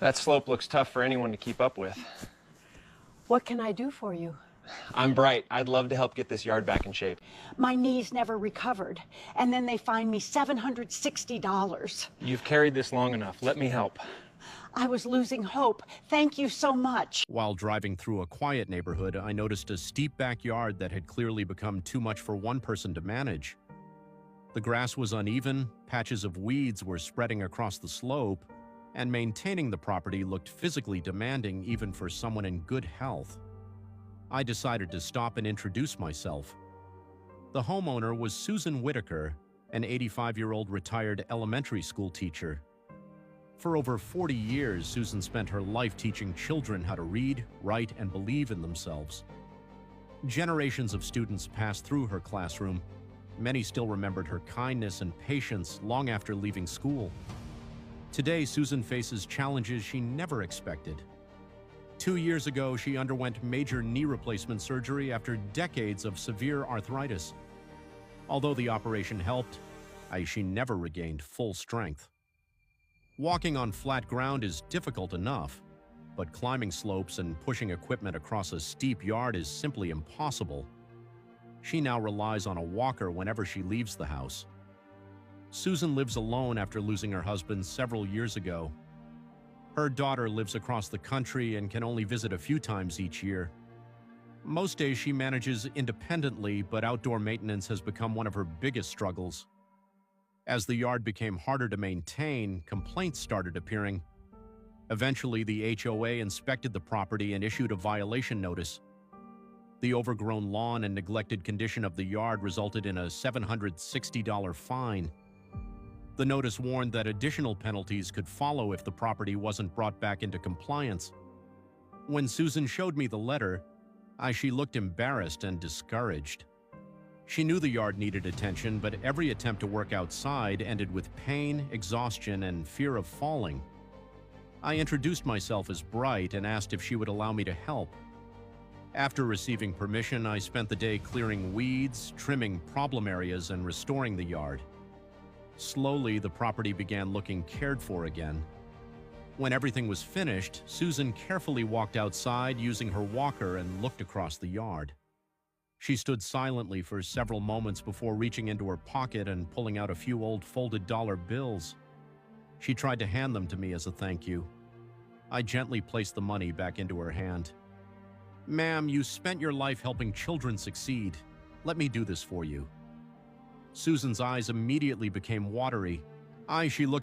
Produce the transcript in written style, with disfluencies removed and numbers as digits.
That slope looks tough for anyone to keep up with. What can I do for you? I'm Bright. I'd love to help get this yard back in shape. My knees never recovered, and then they fined me $760. You've carried this long enough. Let me help. I was losing hope. Thank you so much. While driving through a quiet neighborhood, I noticed a steep backyard that had clearly become too much for one person to manage. The grass was uneven, patches of weeds were spreading across the slope, and maintaining the property looked physically demanding even for someone in good health. I decided to stop and introduce myself. The homeowner was Susan Whitaker, an 85-year-old retired elementary school teacher. For over 40 years, Susan spent her life teaching children how to read, write, and believe in themselves. Generations of students passed through her classroom. Many still remembered her kindness and patience long after leaving school. Today, Susan faces challenges she never expected. 2 years ago, she underwent major knee replacement surgery after decades of severe arthritis. Although the operation helped, she never regained full strength. Walking on flat ground is difficult enough, but climbing slopes and pushing equipment across a steep yard is simply impossible. She now relies on a walker whenever she leaves the house. Susan lives alone after losing her husband several years ago. Her daughter lives across the country and can only visit a few times each year. Most days she manages independently, but outdoor maintenance has become one of her biggest struggles. As the yard became harder to maintain, complaints started appearing. Eventually, the HOA inspected the property and issued a violation notice. The overgrown lawn and neglected condition of the yard resulted in a $760 fine. The notice warned that additional penalties could follow if the property wasn't brought back into compliance. When Susan showed me the letter, she looked embarrassed and discouraged. She knew the yard needed attention, but every attempt to work outside ended with pain, exhaustion, and fear of falling. I introduced myself as Bright and asked if she would allow me to help. After receiving permission, I spent the day clearing weeds, trimming problem areas, and restoring the yard. Slowly, the property began looking cared for again. When everything was finished, Susan carefully walked outside using her walker and looked across the yard. She stood silently for several moments before reaching into her pocket and pulling out a few old folded dollar bills. She tried to hand them to me as a thank you. I gently placed the money back into her hand. "Ma'am, you spent your life helping children succeed. Let me do this for you." Susan's eyes immediately became watery. She looked